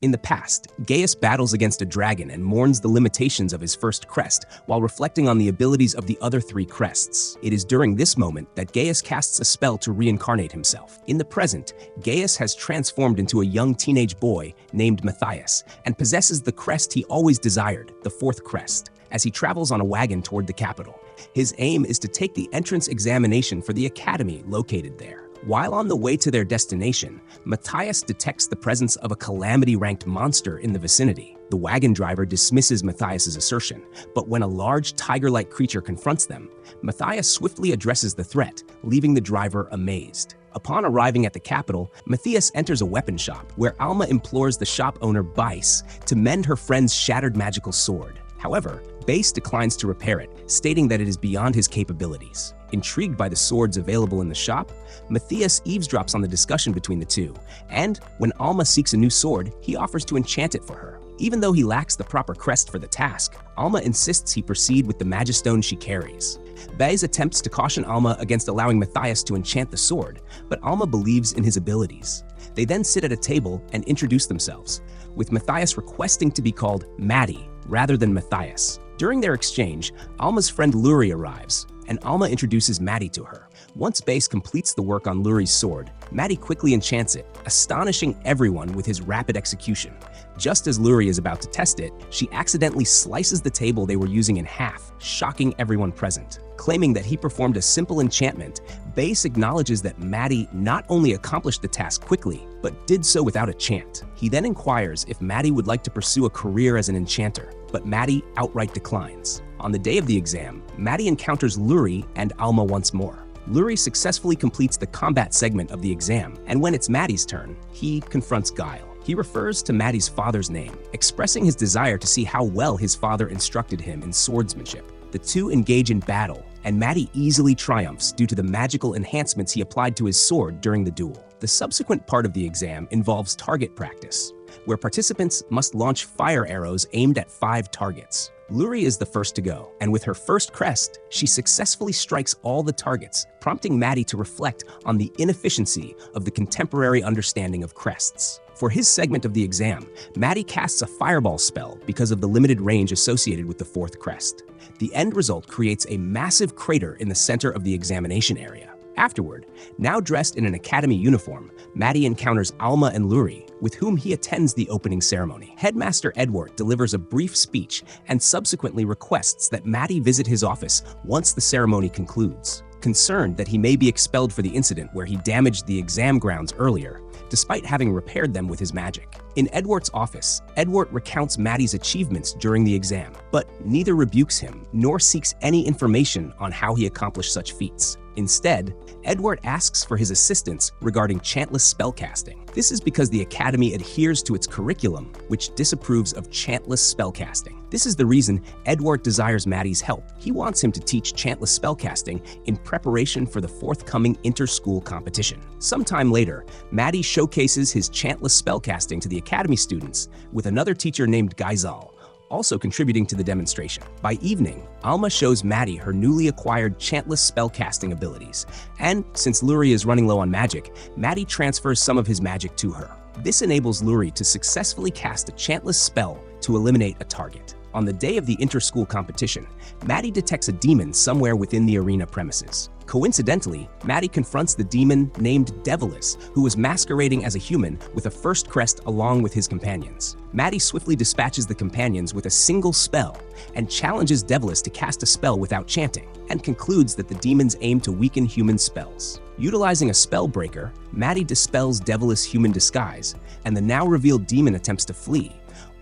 In the past, Gaius battles against a dragon and mourns the limitations of his first crest while reflecting on the abilities of the other 3 crests. It is during this moment that Gaius casts a spell to reincarnate himself. In the present, Gaius has transformed into a young teenage boy named Matthias and possesses the crest he always desired, the 4th crest, as he travels on a wagon toward the capital. His aim is to take the entrance examination for the academy located there. While on the way to their destination, Matthias detects the presence of a calamity-ranked monster in the vicinity. The wagon driver dismisses Matthias's assertion, but when a large tiger-like creature confronts them, Matthias swiftly addresses the threat, leaving the driver amazed. Upon arriving at the capital, Matthias enters a weapon shop, where Alma implores the shop owner Bice to mend her friend's shattered magical sword. However, Bice declines to repair it, stating that it is beyond his capabilities. Intrigued by the swords available in the shop, Matthias eavesdrops on the discussion between the two, and when Alma seeks a new sword, he offers to enchant it for her. Even though he lacks the proper crest for the task, Alma insists he proceed with the magistone she carries. Bice attempts to caution Alma against allowing Matthias to enchant the sword, but Alma believes in his abilities. They then sit at a table and introduce themselves, with Matthias requesting to be called Maddie rather than Matthias. During their exchange, Alma's friend Luri arrives, and Alma introduces Maddie to her. Once Bice completes the work on Luri's sword, Maddie quickly enchants it, astonishing everyone with his rapid execution. Just as Luri is about to test it, she accidentally slices the table they were using in half, shocking everyone present. Claiming that he performed a simple enchantment, Bice acknowledges that Maddie not only accomplished the task quickly, but did so without a chant. He then inquires if Maddie would like to pursue a career as an enchanter, but Maddie outright declines. On the day of the exam, Maddie encounters Luri and Alma once more. Luri successfully completes the combat segment of the exam, and when it's Maddie's turn, he confronts Guile. He refers to Maddie's father's name, expressing his desire to see how well his father instructed him in swordsmanship. The two engage in battle, and Maddie easily triumphs due to the magical enhancements he applied to his sword during the duel. The subsequent part of the exam involves target practice, where participants must launch fire arrows aimed at 5 targets. Luri is the first to go, and with her first crest, she successfully strikes all the targets, prompting Maddie to reflect on the inefficiency of the contemporary understanding of crests. For his segment of the exam, Maddie casts a fireball spell because of the limited range associated with the 4th crest. The end result creates a massive crater in the center of the examination area. Afterward, now dressed in an academy uniform, Maddie encounters Alma and Luri, with whom he attends the opening ceremony. Headmaster Edward delivers a brief speech and subsequently requests that Maddie visit his office once the ceremony concludes. Concerned that he may be expelled for the incident where he damaged the exam grounds earlier, despite having repaired them with his magic. In Edward's office, Edward recounts Maddie's achievements during the exam, but neither rebukes him nor seeks any information on how he accomplished such feats. Instead, Edward asks for his assistance regarding chantless spellcasting. This is because the Academy adheres to its curriculum, which disapproves of chantless spellcasting. This is the reason Edward desires Maddie's help. He wants him to teach chantless spellcasting in preparation for the forthcoming inter-school competition. Sometime later, Maddie showcases his chantless spellcasting to the Academy students, with another teacher named Gaizal also contributing to the demonstration. By evening, Alma shows Maddie her newly acquired chantless spellcasting abilities, and since Luri is running low on magic, Maddie transfers some of his magic to her. This enables Luri to successfully cast a chantless spell to eliminate a target. On the day of the inter-school competition, Maddie detects a demon somewhere within the arena premises. Coincidentally, Maddie confronts the demon named Devilis, who was masquerading as a human with a first crest along with his companions. Maddie swiftly dispatches the companions with a single spell and challenges Devilis to cast a spell without chanting, and concludes that the demons aim to weaken human spells. Utilizing a spell breaker, Maddie dispels Devilis' human disguise, and the now revealed demon attempts to flee,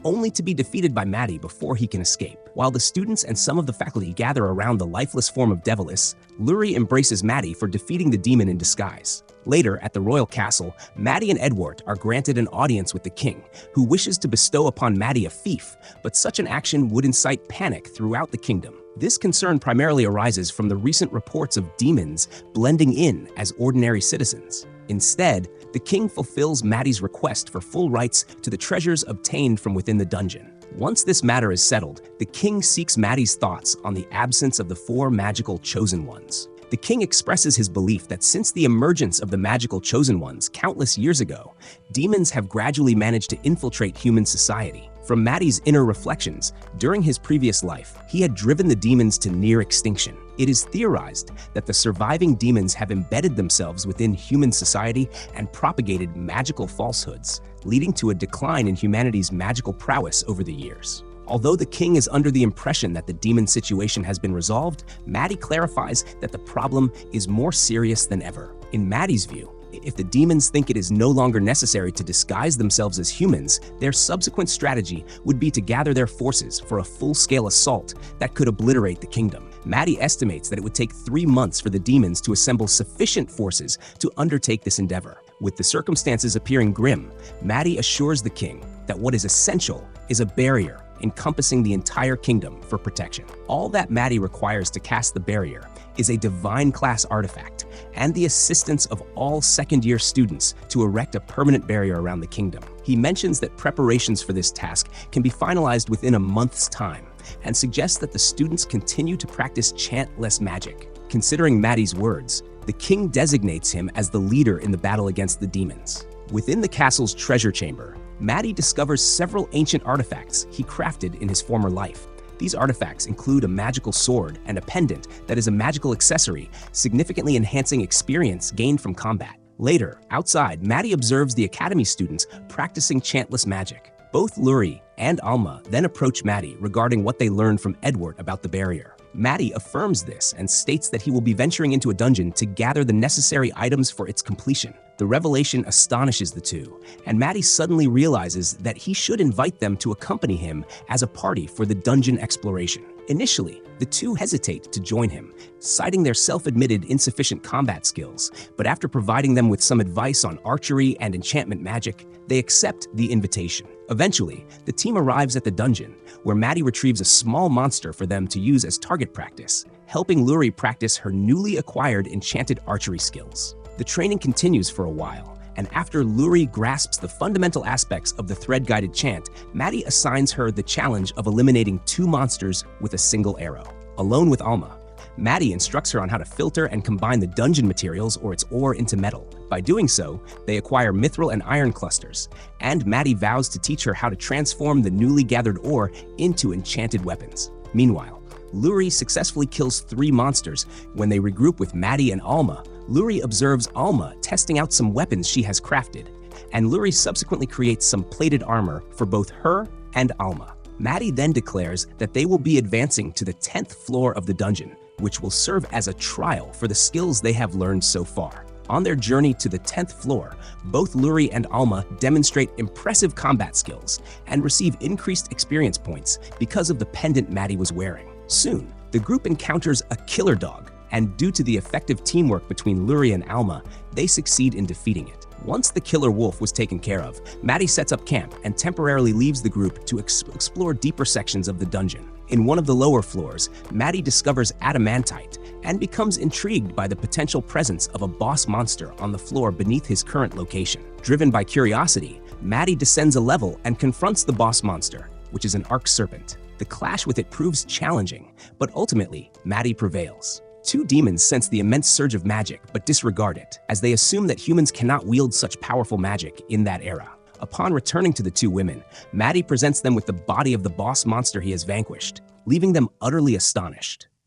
only to be defeated by Maddie before he can escape. While the students and some of the faculty gather around the lifeless form of Devilis, Luri embraces Maddie for defeating the demon in disguise. Later, at the royal castle, Maddie and Edward are granted an audience with the king, who wishes to bestow upon Maddie a fief, but such an action would incite panic throughout the kingdom. This concern primarily arises from the recent reports of demons blending in as ordinary citizens. Instead, the king fulfills Maddie's request for full rights to the treasures obtained from within the dungeon. Once this matter is settled, the king seeks Maddie's thoughts on the absence of the 4 magical chosen ones. The king expresses his belief that since the emergence of the magical chosen ones countless years ago, demons have gradually managed to infiltrate human society. From Maddie's inner reflections, during his previous life, he had driven the demons to near extinction. It is theorized that the surviving demons have embedded themselves within human society and propagated magical falsehoods, leading to a decline in humanity's magical prowess over the years. Although the king is under the impression that the demon situation has been resolved, Maddie clarifies that the problem is more serious than ever. In Maddie's view, if the demons think it is no longer necessary to disguise themselves as humans, their subsequent strategy would be to gather their forces for a full-scale assault that could obliterate the kingdom. Maddie estimates that it would take 3 months for the demons to assemble sufficient forces to undertake this endeavor. With the circumstances appearing grim, Maddie assures the king that what is essential is a barrier encompassing the entire kingdom for protection. All that Maddie requires to cast the barrier is a divine class artifact and the assistance of all second-year students to erect a permanent barrier around the kingdom. He mentions that preparations for this task can be finalized within a month's time and suggests that the students continue to practice chantless magic. Considering Maddie's words, the king designates him as the leader in the battle against the demons. Within the castle's treasure chamber, Maddie discovers several ancient artifacts he crafted in his former life. These artifacts include a magical sword and a pendant that is a magical accessory, significantly enhancing experience gained from combat. Later, outside, Maddie observes the academy students practicing chantless magic. Both Luri and Alma then approach Maddie regarding what they learned from Edward about the barrier. Maddie affirms this and states that he will be venturing into a dungeon to gather the necessary items for its completion. The revelation astonishes the two, and Maddie suddenly realizes that he should invite them to accompany him as a party for the dungeon exploration. Initially, the two hesitate to join him, citing their self-admitted insufficient combat skills, but after providing them with some advice on archery and enchantment magic, they accept the invitation. Eventually, the team arrives at the dungeon, where Maddie retrieves a small monster for them to use as target practice, helping Luri practice her newly acquired enchanted archery skills. The training continues for a while, and after Luri grasps the fundamental aspects of the thread-guided chant, Maddie assigns her the challenge of eliminating 2 monsters with a single arrow. Alone with Alma, Maddie instructs her on how to filter and combine the dungeon materials or its ore into metal. By doing so, they acquire mithril and iron clusters, and Maddie vows to teach her how to transform the newly gathered ore into enchanted weapons. Meanwhile, Luri successfully kills 3 monsters. When they regroup with Maddie and Alma, Luri observes Alma testing out some weapons she has crafted, and Luri subsequently creates some plated armor for both her and Alma. Maddie then declares that they will be advancing to the 10th floor of the dungeon, which will serve as a trial for the skills they have learned so far. On their journey to the 10th floor, both Luri and Alma demonstrate impressive combat skills and receive increased experience points because of the pendant Maddie was wearing. Soon, the group encounters a killer dog, and due to the effective teamwork between Luri and Alma, they succeed in defeating it. Once the killer wolf was taken care of, Maddie sets up camp and temporarily leaves the group to explore deeper sections of the dungeon. In one of the lower floors, Maddie discovers adamantite and becomes intrigued by the potential presence of a boss monster on the floor beneath his current location. Driven by curiosity, Maddie descends a level and confronts the boss monster, which is an arc serpent. The clash with it proves challenging, but ultimately, Maddie prevails. 2 demons sense the immense surge of magic but disregard it, as they assume that humans cannot wield such powerful magic in that era. Upon returning to the 2 women, Maddie presents them with the body of the boss monster he has vanquished, leaving them utterly astonished.